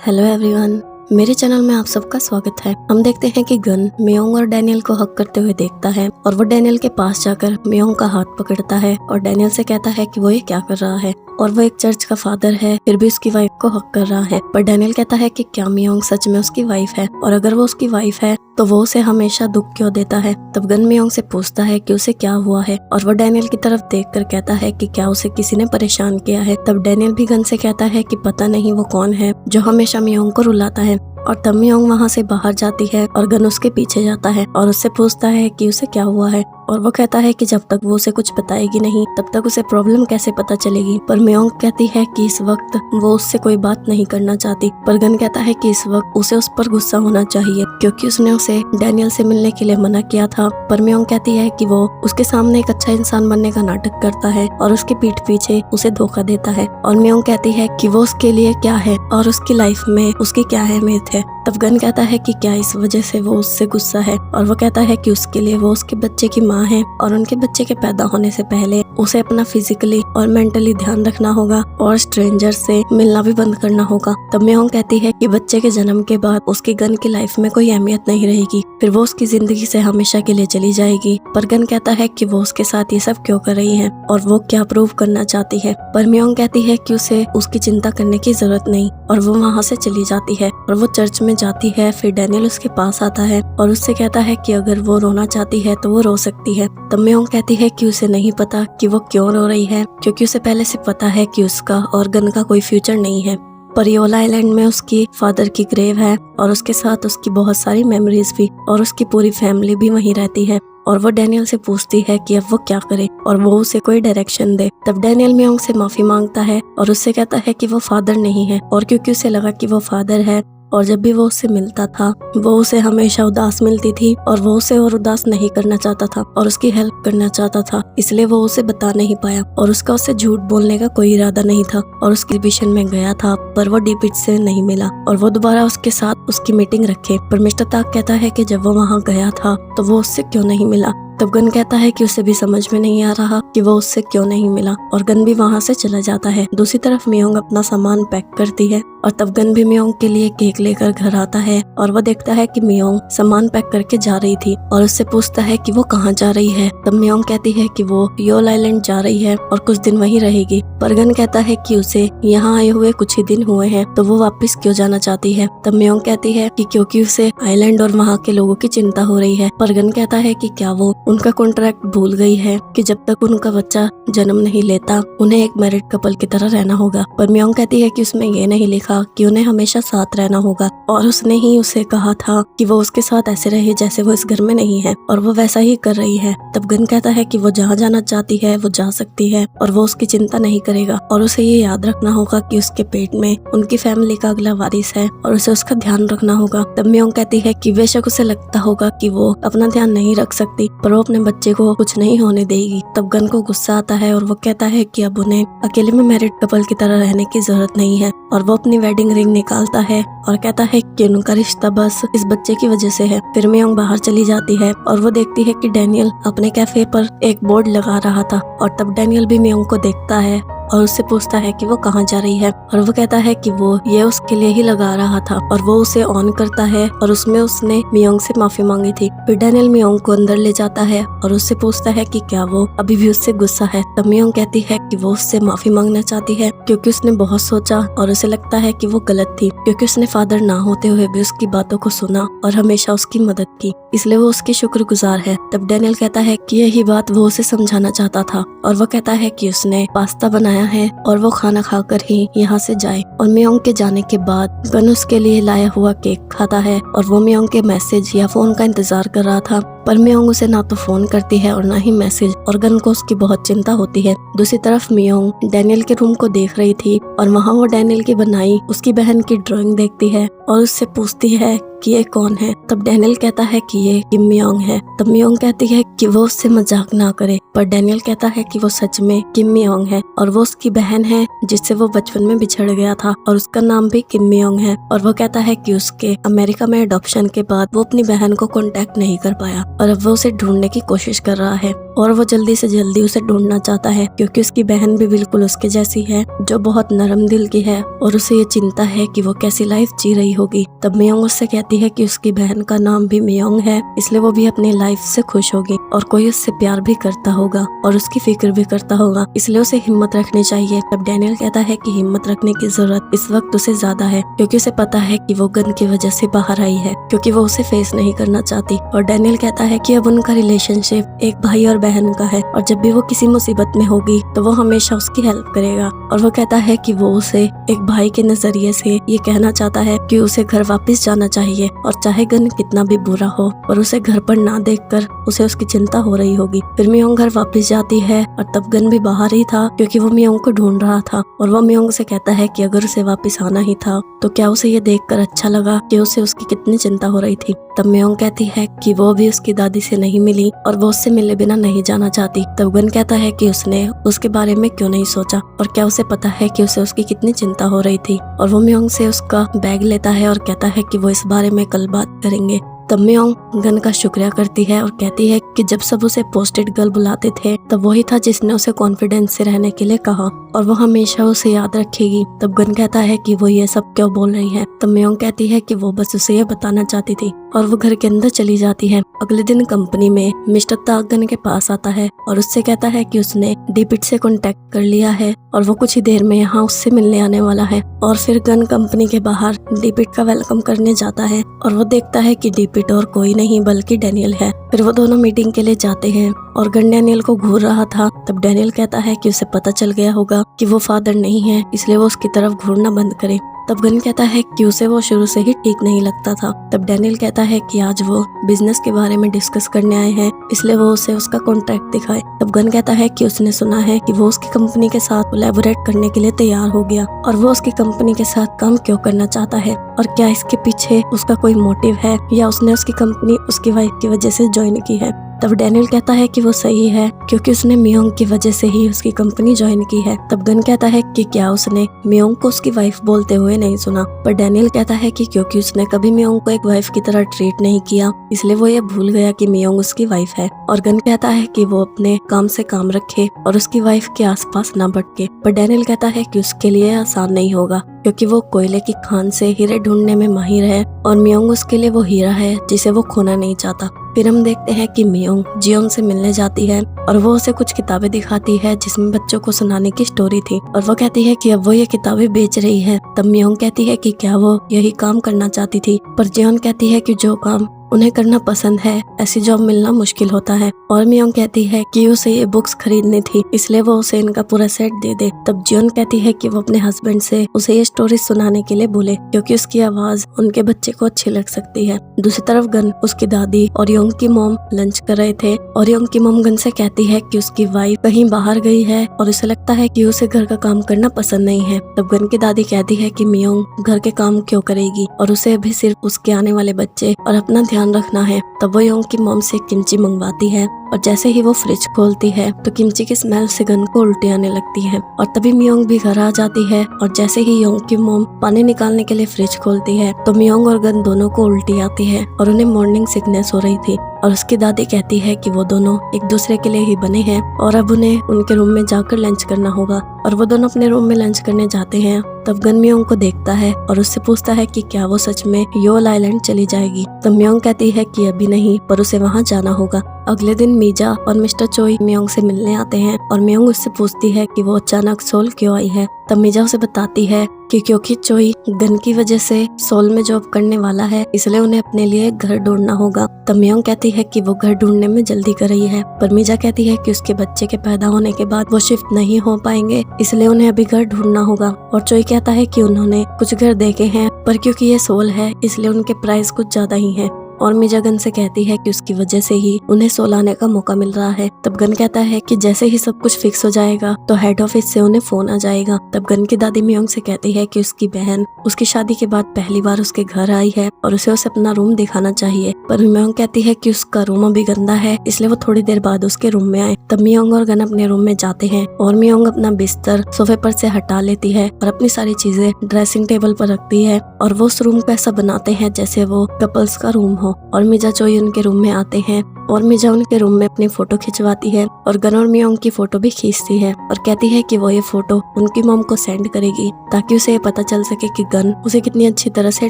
Hello everyone, मेरे channel में आप सबका स्वागत है। हम देखते हैं कि गन मियोंग और डैनियल को हक करते हुए देखता है और वो डैनियल के पास जाकर मियोंग का हाथ पकड़ता है और डैनियल से कहता है कि वो ये क्या कर रहा है और वो एक चर्च का फादर है, फिर भी उसकी वाइफ को हक कर रहा है। पर डैनियल कहता है कि क्या मियोंग सच में उसकी वाइफ है, और अगर वो उसकी वाइफ है तो वो उसे हमेशा दुख क्यों देता है। तब गन मियोंग से पूछता है कि उसे क्या हुआ है और वो डैनियल की तरफ देखकर कहता है कि क्या उसे किसी ने परेशान किया है। तब डैनियल भी गन से कहता है कि पता नहीं वो कौन है जो हमेशा मियोंग को रुलाता है। और तब मियोंग वहाँ से बाहर जाती है और गन उसके पीछे जाता है और उससे पूछता है कि उसे क्या हुआ है, और वो कहता है कि जब तक वो उसे कुछ बताएगी नहीं तब तक उसे प्रॉब्लम कैसे पता चलेगी। पर मियोंग कहती है कि इस वक्त वो उससे कोई बात नहीं करना चाहती। पर गन कहता है कि इस वक्त उसे उस पर गुस्सा होना चाहिए क्योंकि उसने उसे डैनियल से मिलने के लिए मना किया था। पर मियोंग कहती है कि वो उसके सामने एक अच्छा इंसान बनने का नाटक करता है और उसके पीठ पीछे उसे धोखा देता है। और मियोंग कहती है कि वो उसके लिए क्या है और उसकी लाइफ में उसकी क्या अहमियत है। तब गन कहता है कि क्या इस वजह से वो उससे गुस्सा है, और वो कहता है कि उसके लिए वो उसके बच्चे की माँ है और उनके बच्चे के पैदा होने से पहले उसे अपना फिजिकली और मेंटली ध्यान रखना होगा और स्ट्रेंजर से मिलना भी बंद करना होगा। तब मियोंग कहती है कि बच्चे के जन्म के बाद उसकी गन की लाइफ में कोई अहमियत नहीं रहेगी, फिर वो उसकी जिंदगी से हमेशा के लिए चली जाएगी। पर गन कहता है कि वो उसके साथ ये सब क्यों कर रही है और वो क्या प्रूव करना चाहती है। पर मियोंग कहती है कि उसे उसकी चिंता करने की जरूरत नहीं, और वो वहाँ से चली जाती है और वो चर्च में जाती है। फिर डैनियल उसके पास आता है और उससे कहता है कि अगर वो रोना चाहती है तो वो रो सकती है। तब मियोंग कहती है कि उसे नहीं पता कि वो क्यों रो रही है, क्योंकि उसे पहले से पता है कि उसका और गन का कोई फ्यूचर नहीं है। परियोला आइलैंड में उसकी फादर की ग्रेव है और उसके साथ उसकी बहुत सारी मेमोरीज भी, और उसकी पूरी फैमिली भी वहीं रहती है। और वो डैनियल से पूछती है कि अब वो क्या करे और वो उसे कोई डायरेक्शन दे। तब डैनियल मियोंग से माफी मांगता है और उससे कहता है कि वो फादर नहीं है, और क्योंकि उसे लगा कि वो फादर है और जब भी वो उससे मिलता था वो उसे हमेशा उदास मिलती थी और वो उसे और उदास नहीं करना चाहता था और उसकी हेल्प करना चाहता था, इसलिए वो उसे बता नहीं पाया और उसका उसे झूठ बोलने का कोई इरादा नहीं था और उसकी एग्जीबिशन में गया था पर वो डीपिट से नहीं मिला और वो दोबारा उसके साथ उसकी मीटिंग रखे। पर मिस्टर ताक कहता है कि जब वो वहाँ गया था तो वो उससे क्यों नहीं मिला। तब गन कहता है कि उसे भी समझ में नहीं आ रहा कि वो उससे क्यों नहीं मिला, और गन भी वहाँ से चला जाता है। दूसरी तरफ मियोंग अपना सामान पैक करती है और तब गन भी मियोंग के लिए केक लेकर घर आता है और वो देखता है कि मियोंग सामान पैक करके जा रही थी और उससे पूछता है कि वो कहाँ जा रही है। तब मियोंग कहती है कि वो योल आइलैंड जा रही है और कुछ दिन वहीं रहेगी। पर गन कहता है कि उसे यहाँ आए हुए कुछ ही दिन हुए हैं तो वो वापस क्यों जाना चाहती है। तब मियोंग कहती है कि क्योंकि उसे आइलैंड और वहाँ के लोगों की चिंता हो रही है। पर गन कहता है कि क्या वो उनका कॉन्ट्रैक्ट भूल गई है कि जब तक उनका बच्चा जन्म नहीं लेता उन्हें एक मैरिड कपल की तरह रहना होगा। पर मियोंग कहती है कि उसमें ये नहीं लिखा कि उन्हें हमेशा साथ रहना होगा, और उसने ही उसे कहा था कि वो उसके साथ ऐसे रहे जैसे वो इस घर में नहीं है, और वो वैसा ही कर रही है। तब गन कहता है कि वो जहाँ जाना चाहती है वो जा सकती है और वो उसकी चिंता नहीं करेगा, और उसे ये याद रखना होगा कि उसके पेट में उनकी फैमिली का अगला वारिस है और उसे उसका ध्यान रखना होगा। तब मियोंग कहती है कि बेशक उसे लगता होगा कि वो अपना ध्यान नहीं रख सकती पर वो अपने बच्चे को कुछ नहीं होने देगी। तब गन को गुस्सा आता है और वो कहता है कि अब उन्हें अकेले में मैरिड कपल की तरह रहने की जरूरत नहीं है, और वो अपनी वेडिंग रिंग निकालता है और कहता है कि उनका रिश्ता बस इस बच्चे की वजह से है। फिर मियोंग बाहर चली जाती है और वो देखती है कि डैनियल अपने कैफे पर एक बोर्ड लगा रहा था, और तब डैनियल भी मियोंग को देखता है और उससे पूछता है कि वो कहाँ जा रही है, और वो कहता है कि वो ये उसके लिए ही लगा रहा था, और वो उसे ऑन करता है और उसमें उसने मियोंग से माफी मांगी थी। फिर डैनियल मियोंग को अंदर ले जाता है और उससे पूछता है कि क्या वो अभी भी उससे गुस्सा है। तब मियोंग कहती है कि वो उससे माफी मांगना चाहती है क्योंकि उसने बहुत सोचा और उसे लगता है कि वो गलत थी, क्योंकि उसने फादर ना होते हुए भी उसकी बातों को सुना और हमेशा उसकी मदद की, इसलिए वो उसकी शुक्रगुजार है। तब डैनियल कहता है कि यही बात वो उसे समझाना चाहता था, और वो कहता है कि उसने पास्ता बनाया है और वो खाना खाकर ही यहाँ से जाए। और मियोंग के जाने के बाद गन उसके लिए लाया हुआ केक खाता है और वो मियोंग के मैसेज या फोन का इंतजार कर रहा था, पर मियोंग उसे ना तो फोन करती है और ना ही मैसेज, और गन को उसकी बहुत चिंता होती है। दूसरी तरफ मियोंग डैनियल के रूम को देख रही थी और वहाँ वो डैनियल की बनाई उसकी बहन की ड्राइंग देखती है और उससे पूछती है कि ये कौन है। तब डैनियल कहता है कि ये किम मियोंग है। तब मियोंग कहती है कि वो उससे मजाक ना करे, पर डैनियल कहता है कि वो सच में किम मियोंग है और वो उसकी बहन है जिससे वो बचपन में बिछड़ गया था और उसका नाम भी किम मियोंग है। और वो कहता है कि उसके अमेरिका में अडॉप्शन के बाद वो अपनी बहन को कांटेक्ट नहीं कर पाया और अब वो उसे ढूंढने की कोशिश कर रहा है। और वो जल्दी से जल्दी उसे ढूंढना चाहता है क्योंकि उसकी बहन भी बिल्कुल उसके जैसी है जो बहुत नरम दिल की है और उसे ये चिंता है कि वो कैसी लाइफ जी रही होगी। तब मियोंग उससे कहती है कि उसकी बहन का नाम भी मियोंग है, इसलिए वो भी अपनी लाइफ से खुश होगी और कोई उससे प्यार भी करता होगा और उसकी फिक्र भी करता होगा, इसलिए उसे हिम्मत रखनी चाहिए। तब डैनियल कहता है कि हिम्मत रखने की जरूरत इस वक्त उसे ज्यादा है क्योंकि उसे पता है कि वो गन की वजह से बाहर आई है क्योंकि वो उसे फेस नहीं करना चाहती। और डैनियल कहता है कि अब उनका रिलेशनशिप एक भाई और बहन का है और जब भी वो किसी मुसीबत में होगी तो वो हमेशा उसकी हेल्प करेगा। और वो कहता है कि वो उसे एक भाई के नजरिए से ये कहना चाहता है कि उसे घर वापस जाना चाहिए और चाहे गन कितना भी बुरा हो पर उसे घर पर ना देखकर उसे उसकी चिंता हो रही होगी। फिर मियोंग घर वापस जाती है और तब गन भी बाहर ही था क्योंकि वो मियोंग को ढूंढ रहा था और वो मियोंग से कहता है कि अगर उसे वापस आना ही था तो क्या उसे ये देखकर अच्छा लगा कि उसे उसकी कितनी चिंता हो रही थी। तब मियोंग कहती है कि वो भी उसकी दादी से नहीं मिली और वो उससे मिले बिना नहीं जाना चाहती। तब गन कहता है कि उसने उसके बारे में क्यों नहीं सोचा और क्या उसे पता है कि उसे उसकी कितनी चिंता हो रही थी। और वो मियोंग से उसका बैग लेता है और कहता है कि वो इस बारे में कल बात करेंगे। तब मियोंग गन का शुक्रिया करती है और कहती है कि जब सब उसे पोस्टेड गर्ल बुलाते थे तब वही था जिसने उसे कॉन्फिडेंस से रहने के लिए कहा और वो हमेशा उसे याद रखेगी। तब गन कहता है कि वो ये सब क्यों बोल रही है। तब मियोंग कहती है कि वो बस उसे ये बताना चाहती थी और वो घर के अंदर चली जाती है। अगले दिन कंपनी में मिस्टर ताक गन के पास आता है और उससे कहता है कि उसने डीपिट से कांटेक्ट कर लिया है और वो कुछ ही देर में यहाँ उससे मिलने आने वाला है। और फिर गन कंपनी के बाहर डीपिट का वेलकम करने जाता है और वो देखता है कि डीपिट और कोई नहीं बल्कि डैनियल है। फिर वो दोनों मीटिंग के लिए जाते हैं और गन डैनियल को घूर रहा था। तब डैनियल कहता है कि उसे पता चल गया होगा कि वो फादर नहीं है, इसलिए वो उसकी तरफ घूरना बंद करे। तब गन कहता है कि उसे वो शुरू से ही ठीक नहीं लगता था। तब डैनियल कहता है कि आज वो बिजनेस के बारे में डिस्कस करने आए हैं, इसलिए वो उसे उसका कॉन्ट्रैक्ट दिखाए। तब गन कहता है कि उसने सुना है कि वो उसकी कंपनी के साथ कोलैबोरेट करने के लिए तैयार हो गया और वो उसकी कंपनी के साथ काम क्यों करना चाहता है और क्या इसके पीछे उसका कोई मोटिव है या उसने उसकी कंपनी उसकी वाइफ की वजह से ज्वाइन की है। तब डैनियल कहता है कि वो सही है क्योंकि उसने मियोंग की वजह से ही उसकी कंपनी ज्वाइन की है। तब गन कहता है कि क्या उसने मियोंग को उसकी वाइफ बोलते हुए नहीं सुना, पर डैनियल कहता है कि क्योंकि उसने कभी मियोंग को एक वाइफ की तरह ट्रीट नहीं किया इसलिए वो ये भूल गया कि मियोंग उसकी वाइफ है। और गन कहता है कि वो अपने काम से काम रखे और उसकी वाइफ के आसपास ना भटके, पर डैनियल कहता है कि उसके लिए आसान नहीं होगा क्योंकि वो कोयले की खान से हीरे ढूंढने में माहिर है और मियोंग उसके लिए वो हीरा है जिसे वो खोना नहीं चाहता। फिर हम देखते हैं कि मियोंग जियोंग से मिलने जाती है और वो उसे कुछ किताबें दिखाती है जिसमें बच्चों को सुनाने की स्टोरी थी और वो कहती है कि अब वो ये किताबें बेच रही है। तब मियोंग कहती है कि क्या वो यही काम करना चाहती थी, पर जियोंग कहती है कि जो काम उन्हें करना पसंद है ऐसी जॉब मिलना मुश्किल होता है। और मियोंग कहती है कि उसे ये बुक्स खरीदनी थी इसलिए वो उसे इनका पूरा सेट दे दे। तब जियोन कहती है कि वो अपने हस्बैंड से उसे ये स्टोरी सुनाने के लिए बोले क्योंकि उसकी आवाज उनके बच्चे को अच्छी लग सकती है। दूसरी तरफ गन उसकी दादी और योंग की मॉम लंच कर रहे थे और योंग की मॉम गन से कहती है कि उसकी वाइफ कहीं बाहर गई है और उसे लगता है कि उसे घर का काम करना पसंद नहीं है। तब गन की दादी कहती है कि मियोंग घर के काम क्यों करेगी और उसे अभी सिर्फ उसके आने वाले बच्चे और अपना ध्यान रखना है। तब वो योंग की मॉम से किमची मंगवाती है और जैसे ही वो फ्रिज खोलती है तो किमची की स्मेल से गन को उल्टी आने लगती है और तभी मियोंग भी घर आ जाती है और जैसे ही योंग की मॉम पानी निकालने के लिए फ्रिज खोलती है तो मियोंग और गन दोनों को उल्टी आती है और उन्हें मॉर्निंग सिकनेस हो रही थी। और उसकी दादी कहती है कि वो दोनों एक दूसरे के लिए ही बने हैं और अब उन्हें उनके रूम में जाकर लंच करना होगा। और वो दोनों अपने रूम में लंच करने जाते हैं। तब गन मियोंग को देखता है और उससे पूछता है कि क्या वो सच में योल आइलैंड चली जाएगी। तब मियोंग कहती है कि अभी नहीं, पर उसे वहाँ जाना होगा। अगले दिन मीजा और मिस्टर चोई मियोंग से मिलने आते हैं और मियोंग उससे पूछती है कि वो अचानक सोल क्यों आई है। तब मीजा उसे बताती है कि क्योंकि चोई गन की वजह से सोल में जॉब करने वाला है इसलिए उन्हें अपने लिए घर ढूंढना होगा। तब मियोंग कहती है कि वो घर ढूंढने में जल्दी कर रही है, पर मीजा कहती है कि उसके बच्चे के पैदा होने के बाद वो शिफ्ट नहीं हो पाएंगे इसलिए उन्हें अभी घर ढूंढना होगा। और चोई कहता है कि उन्होंने कुछ घर देखे हैं पर क्योंकि ये सोल है इसलिए उनके प्राइस कुछ ज्यादा ही है। और मीजा गन से कहती है कि उसकी वजह से ही उन्हें सोल आने का मौका मिल रहा है। तब गन कहता है कि जैसे ही सब कुछ फिक्स हो जाएगा तो हेड ऑफिस से उन्हें फोन आ जाएगा। तब गन की दादी मियोंग से कहती है कि उसकी बहन उसकी शादी के बाद पहली बार उसके घर आई है और उसे अपना रूम दिखाना चाहिए, पर मियोंग कहती है कि उसका रूम अभी गंदा है इसलिए वो थोड़ी देर बाद उसके रूम में आए। तब मियोंग और गन अपने रूम में जाते हैं और मियोंग अपना बिस्तर सोफे पर से हटा लेती है और अपनी सारी चीजें ड्रेसिंग टेबल पर रखती है और वो उस रूम को ऐसा बनाते हैं जैसे वो कपल्स का रूम हो। और मिजा चोई उनके रूम में आते हैं और मिजा उनके रूम में अपनी फोटो खिंचवाती है और गन और मियोंग की फोटो भी खींचती है और कहती है कि वो ये फोटो उनकी मॉम को सेंड करेगी ताकि उसे ये पता चल सके कि गन उसे कितनी अच्छी तरह से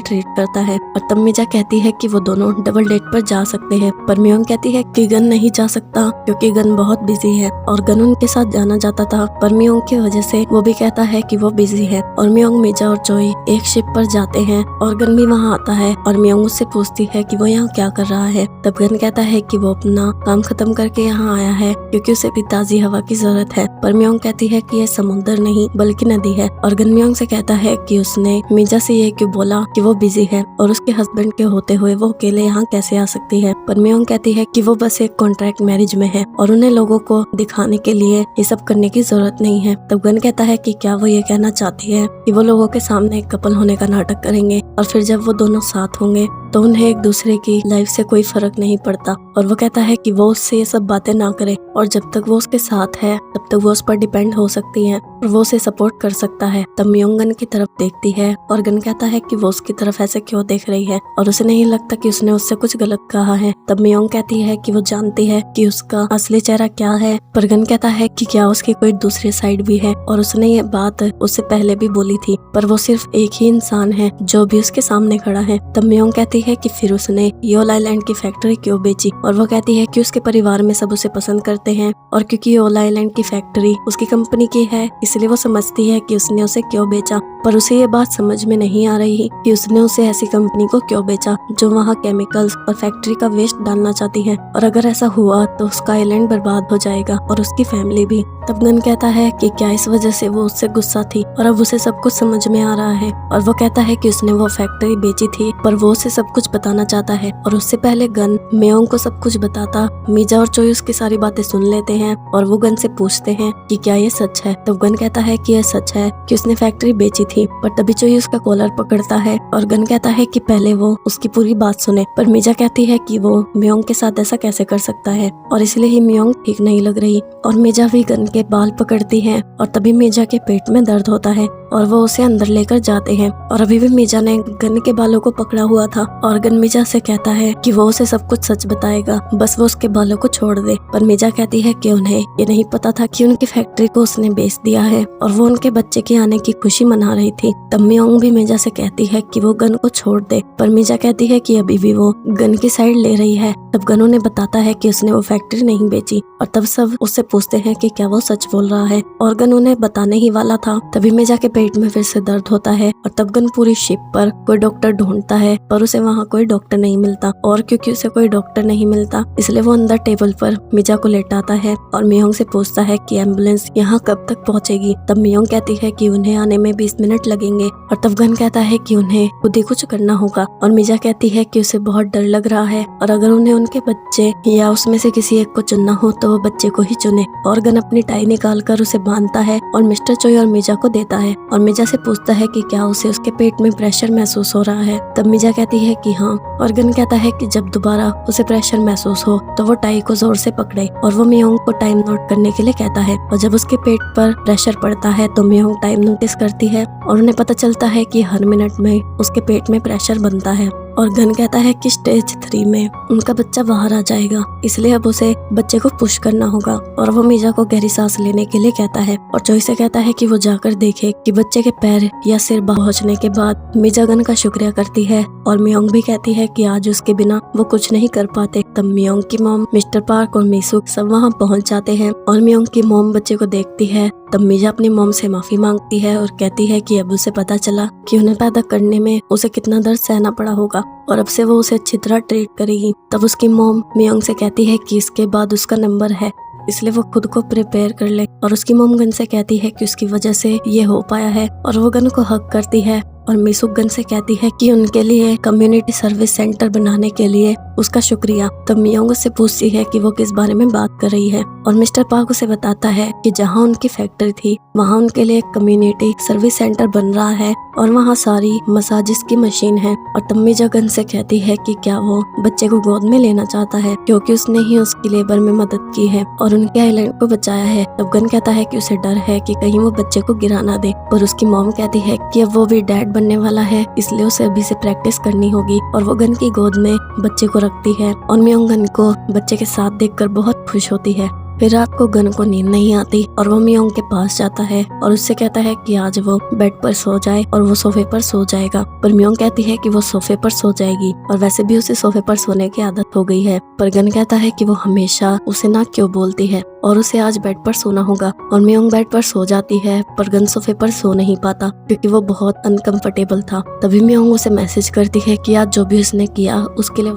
ट्रीट करता है। और तब मिजा कहती है कि वो दोनों डबल डेट पर जा सकते हैं, पर मियोंग कहती है कि गन नहीं जा सकता क्योंकि गन बहुत बिजी है और गन उनके साथ जाना चाहता था, पर मियोंग की वजह से वो भी कहता है कि वो बिजी है। और मियोंग, मिजा और चोई एक शिप पर जाते हैं और गन भी वहाँ आता है और मियोंग उससे पूछती है कि वो यहाँ क्या कर रहा है। तब गन कहता है कि वो अपना काम खत्म करके यहाँ आया है क्योंकि उसे भी ताजी हवा की जरूरत है, पर मियोंग कहती है कि यह समुद्र नहीं बल्कि नदी है। और गन मियोंग से कहता है कि उसने मिजा से ये क्यों बोला कि वो बिजी है और उसके हस्बैंड के होते हुए वो अकेले यहाँ कैसे आ सकती है। पर मियोंग कहती है कि वो बस एक कॉन्ट्रैक्ट मैरिज में है और उन्हें लोगों को दिखाने के लिए ये सब करने की जरूरत नहीं है। तब गन कहता है कि क्या वो ये कहना चाहती है कि वो लोगों के सामने एक कपल होने का नाटक करेंगे और फिर जब वो दोनों साथ होंगे तो उन्हें एक दूसरे की लाइफ से कोई फर्क नहीं पड़ता। और वो कहता है कि वो उससे ये सब बातें ना करे और जब तक वो उसके साथ है तब तक वो उस पर डिपेंड हो सकती है और वो उसे सपोर्ट कर सकता है। तब मियोंग गन की तरफ देखती है और गन कहता है कि वो उसकी तरफ ऐसे क्यों देख रही है और उसे नहीं लगता कि उसने उससे कुछ गलत कहा है। तब मियोंग कहती है कि वो जानती है कि उसका असली चेहरा क्या है, पर गन कहता है कि क्या उसकी कोई दूसरी साइड भी है और उसने ये बात उससे पहले भी बोली थी, पर वो सिर्फ एक ही इंसान है जो भी उसके सामने खड़ा है। तब मियोंग कहती है कि फिर उसने योल आइलैंड की फैक्ट्री क्यों बेची, और वो कहती है कि उसके परिवार में सब उसे पसंद करते हैं और क्योंकि योल आइलैंड की फैक्ट्री उसकी कंपनी की है इसलिए वो समझती है कि उसने उसे क्यों बेचा। पर उसे ये बात समझ में नहीं आ रही कि उसने उसे ऐसी कंपनी को क्यों बेचा जो वहाँ केमिकल्स और फैक्ट्री का वेस्ट डालना चाहती है, और अगर ऐसा हुआ तो उसका आइलैंड बर्बाद हो जाएगा और उसकी फैमिली भी। तब गन कहता है कि क्या इस वजह से वो उससे गुस्सा थी और अब उसे सब कुछ समझ में आ रहा है, और वो कहता है कि उसने वो फैक्ट्री बेची थी पर वो उसे सब कुछ बताना चाहता है। और उससे पहले गन मियोंग को सब कुछ बताता मिजा और चोई उसकी सारी बातें सुन लेते हैं और वो गन से पूछते हैं कि क्या ये सच है। तब गन कहता है कि यह सच है कि उसने फैक्ट्री बेची थी, पर तभी चोई उसका कॉलर पकड़ता है और गन कहता है कि पहले वो उसकी पूरी बात सुने, पर मिजा कहती है कि वो मियोंग के साथ ऐसा कैसे कर सकता है और इसलिए ही मियोंग ठीक नहीं लग रही। और मिजा भी गन के बाल पकड़ती है और तभी मिजा के पेट में दर्द होता है और वो उसे अंदर लेकर जाते हैं और अभी भी मिजा ने गन के बालों को पकड़ा हुआ था और गन मिजा से कहता है कि वो उसे सब कुछ सच बताएगा, बस वो उसके बालों को छोड़ दे। पर मिजा कहती है कि उन्हें ये नहीं पता था कि उनकी फैक्ट्री को उसने बेच दिया है और वो उनके बच्चे के आने की खुशी मना रही थी। तब मियोंग भी मिजा से कहती है कि वो गन को छोड़ दे, पर मिजा कहती है कि अभी भी वो गन की साइड ले रही है। तब गन उन्हें बताता है कि उसने वो फैक्ट्री नहीं बेची और तब सब उससे पूछते हैं कि क्या वो सच बोल रहा है, और गन उन्हें बताने ही वाला था तभी मिजा के पेट में फिर से दर्द होता है और तब गन पूरी शिप पर कोई डॉक्टर ढूंढता है पर उसे वहाँ कोई डॉक्टर नहीं मिलता, और क्योंकि उसे कोई डॉक्टर नहीं मिलता इसलिए वो अंदर टेबल पर मिजा को लेटाता है और मियोंग से पूछता है कि एम्बुलेंस यहाँ कब तक पहुँचेगी। तब मियोंग कहती है कि उन्हें आने में 20 मिनट लगेंगे, और तब गन कहता है कि उन्हें खुद ही कुछ करना होगा, और मिजा कहती है कि उसे बहुत डर लग रहा है और अगर उन्हें उनके बच्चे या उसमें से किसी एक को चुनना हो तो वो बच्चे को ही चुने। और गन अपनी टाई निकाल कर उसे बांधता है और मिस्टर चोई और मिजा को देता है और मिजा से पूछता है कि क्या उसे उसके पेट में प्रेशर महसूस हो रहा है। तब मिजा कहती है कि हाँ, और गन कहता है कि जब दोबारा उसे प्रेशर महसूस हो तो वो टाई को जोर से पकड़े, और वो मियोंग को टाइम नोट करने के लिए कहता है और जब उसके पेट पर प्रेशर पड़ता है तो मियोंग टाइम नोटिस करती है और उन्हें पता चलता है कि हर मिनट में उसके पेट में प्रेशर बनता है। और गन कहता है कि स्टेज 3 में उनका बच्चा बाहर आ जाएगा, इसलिए अब उसे बच्चे को पुश करना होगा, और वो मिजा को गहरी सांस लेने के लिए कहता है और चोई से कहता है कि वो जाकर देखे कि बच्चे के पैर या सिर पहुंचने के बाद मिजा गन का शुक्रिया करती है, और मियोंग भी कहती है कि आज उसके बिना वो कुछ नहीं कर पाते। तब मियोंग की मॉम, मिस्टर पार्क और मिसुक सब वहाँ पहुँच जाते हैं और मियोंग की मॉम बच्चे को देखती है। तब मिजा अपनी मॉम से माफी मांगती है और कहती है कि अब उसे पता चला कि उन्हें पैदा करने में उसे कितना दर्द सहना पड़ा होगा और अब से वो उसे अच्छी तरह ट्रीट करेगी। तब उसकी मॉम मियोंग से कहती है कि इसके बाद उसका नंबर है, इसलिए वो खुद को प्रिपेयर कर ले, और उसकी मॉम गन से कहती है कि उसकी वजह से ये हो पाया है, और वो गन को हक करती है और मिसुक गन से कहती है कि उनके लिए कम्युनिटी सर्विस सेंटर बनाने के लिए उसका शुक्रिया। तब मियोंग उससे पूछती है कि वो किस बारे में बात कर रही है और मिस्टर पार्क उसे बताता है कि जहाँ उनकी फैक्ट्री थी वहाँ उनके लिए एक कम्युनिटी सर्विस सेंटर बन रहा है और वहाँ सारी मसाजिस की मशीन है। और तब मियोंग गन से कहती है कि क्या वो बच्चे को गोद में लेना चाहता है क्योंकि उसने ही उसकी लेबर में मदद की है और उनके आइलैंड को बचाया है। तब गन कहता है कि उसे डर है कि कहीं वो बच्चे को गिरा ना दे, पर उसकी मॉम कहती है कि अब वो भी डैड बनने वाला है इसलिए उसे अभी से प्रैक्टिस करनी होगी और वो गन की गोद में बच्चे को रखती है और मियोंग गन को बच्चे के साथ देखकर बहुत खुश होती है। फिर रात को गन को नींद नहीं आती और वो मियोंग के पास जाता है और उससे कहता है कि आज वो बेड पर सो जाए और वो सोफे पर सो जाएगा। पर मियोंग कहती है कि वो सोफे पर सो जाएगी और वैसे भी उसे सोफे पर सोने की आदत हो गई है। पर गन कहता है कि वो हमेशा उसे ना क्यों बोलती है और उसे आज बेड पर सोना होगा और मियोंग बेड पर सो जाती है पर गन सोफे पर सो नहीं पाता क्योंकि वो बहुत अनकंफर्टेबल था। तभी मियोंग उसे मैसेज करती है कि आज जो भी उसने किया उसके लिए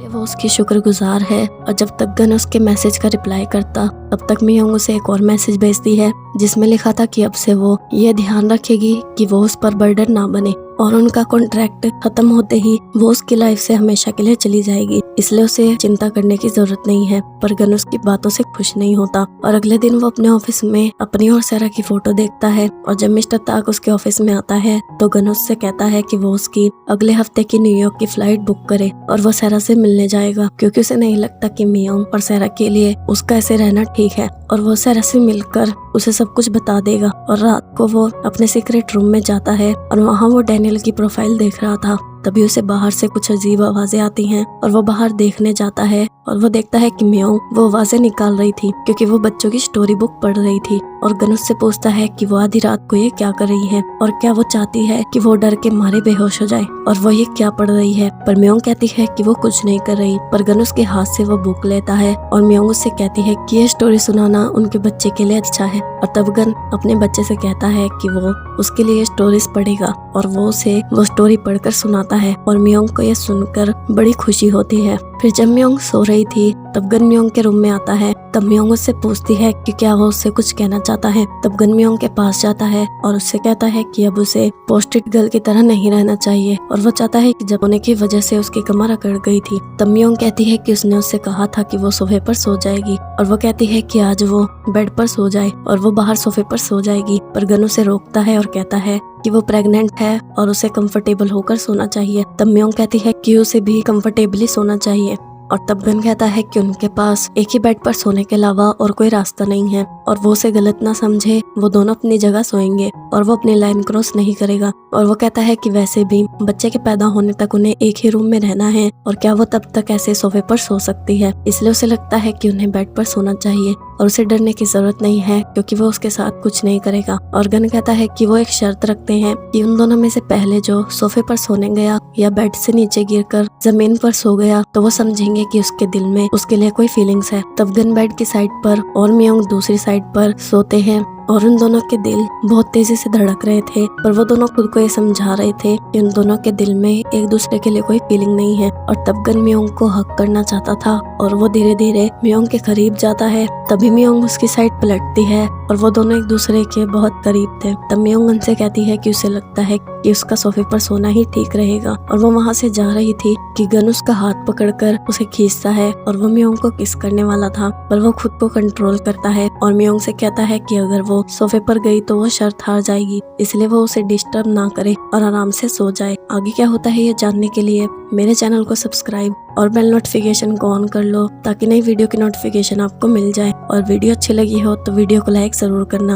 वो उसकी शुक्रगुजार है। और जब तक गन उसके मैसेज का रिप्लाई करता तब तक मियोंग उसे एक और मैसेज भेजती है जिसमें लिखा था कि अब से वो ये ध्यान रखेगी कि वो उस पर बर्डन ना बने और उनका कॉन्ट्रैक्ट खत्म होते ही वो उसकी लाइफ से हमेशा के लिए चली जाएगी, इसलिए उसे चिंता करने की जरूरत नहीं है। पर गन उसकी बातों से खुश नहीं होता और अगले दिन वो अपने ऑफिस में अपनी और सारा की फोटो देखता है और जब मिस्टर ताक उसके ऑफिस में आता है तो गन उससे कहता है कि वो उसकी अगले हफ्ते की न्यूयॉर्क की फ्लाइट बुक करे और वो सारा से मिलने जाएगा क्योंकि उसे नहीं लगता कि मियोंग और सारा के लिए उसका ऐसे रहना ठीक है और वो सारा से मिलकर उसे सब कुछ बता देगा। और रात को वो अपने सीक्रेट रूम में जाता है और वहाँ वो डैनियल की प्रोफाइल देख रहा था। तभी उसे बाहर से कुछ अजीब आवाजें आती हैं और वो बाहर देखने जाता है और वो देखता है कि मियोंग वो आवाजें निकाल रही थी क्योंकि वो बच्चों की स्टोरी बुक पढ़ रही थी। और गन उससे पूछता है कि वो आधी रात को ये क्या कर रही है और क्या वो चाहती है कि वो डर के मारे बेहोश हो जाए और वो ये क्या पढ़ रही है। पर मियोंग कहती है कि वो कुछ नहीं कर रही, पर गन उसके हाथ से वो बुक लेता है और मियोंग उससे कहती है कि ये स्टोरी सुनाना उनके बच्चे के लिए अच्छा है। और तब गन अपने बच्चे से कहता है कि वो उसके लिए स्टोरीज पढ़ेगा और वो उसे वो स्टोरी पढ़कर सुनाता है और मियोंग को ये सुनकर बड़ी खुशी होती है। फिर जब मियोंग सो रही थी तब गन मियोंग के रूम में आता है। तब मियोंग उससे पूछती है कि क्या वो उससे कुछ कहना चाहता है। तब गन मियोंग के पास जाता है और उससे कहता है कि अब उसे पोस्टेड गर्ल की तरह नहीं रहना चाहिए और वो चाहता है कि जब होने की वजह से उसकी कमर अकड़ गई थी। तब मियोंग कहती है कि उसने उससे कहा था कि वो सोफे पर सो जाएगी और वो कहती है कि आज वो बेड पर सो जाए और वो बाहर सोफे पर सो जाएगी। पर गन उसे रोकता है और कहता है कि वो प्रेग्नेंट है और उसे कंफर्टेबल होकर सोना चाहिए। तब मियोंग कहती है कि उसे भी कंफर्टेबली सोना चाहिए और तब गन कहता है कि उनके पास एक ही बेड पर सोने के अलावा और कोई रास्ता नहीं है और वो उसे गलत ना समझे, वो दोनों अपनी जगह सोएंगे और वो अपनी लाइन क्रॉस नहीं करेगा। और वो कहता है कि वैसे भी बच्चे के पैदा होने तक उन्हें एक ही रूम में रहना है और क्या वो तब तक ऐसे सोफे पर सो सकती है, इसलिए उसे लगता है कि उन्हें बेड पर सोना चाहिए और उसे डरने की जरूरत नहीं है क्योंकि वो उसके साथ कुछ नहीं करेगा। और गन कहता है कि वो एक शर्त रखते हैं कि उन दोनों में से पहले जो सोफे पर सोने गया या बेड से नीचे गिरकर जमीन पर सो गया तो वो समझेंगे कि उसके दिल में उसके लिए कोई फीलिंग्स है। तब गन बेड की साइड पर और मियोंग दूसरी साइड पर सोते हैं और उन दोनों के दिल बहुत तेजी से धड़क रहे थे और वो दोनों खुद को ये समझा रहे थे कि उन दोनों के दिल में एक दूसरे के लिए कोई फीलिंग नहीं है। और तब गन मियोंग को हक करना चाहता था और वो धीरे धीरे मियोंग के करीब जाता है। तभी मियोंग उसकी साइड पलटती है और वो दोनों एक दूसरे के बहुत करीब थे। तब मियोंग उनसे कहती है कि उसे लगता है कि उसका सोफे पर सोना ही ठीक रहेगा और वो वहाँ से जा रही थी कि गन उसका हाथ पकड़कर उसे खींचता है और वो मियोंग को किस करने वाला था, पर वो खुद को कंट्रोल करता है और मियोंग से कहता है कि अगर वो सोफे पर गई तो वो शर्त हार जाएगी, इसलिए वो उसे डिस्टर्ब ना करे और आराम से सो जाए। आगे क्या होता है ये जानने के लिए मेरे चैनल को सब्सक्राइब और बेल नोटिफिकेशन को ऑन कर लो ताकि नई वीडियो की नोटिफिकेशन आपको मिल जाए। और वीडियो अच्छी लगी हो तो वीडियो को लाइक जरूर करना।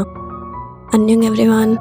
अन्यंग एवरीवन।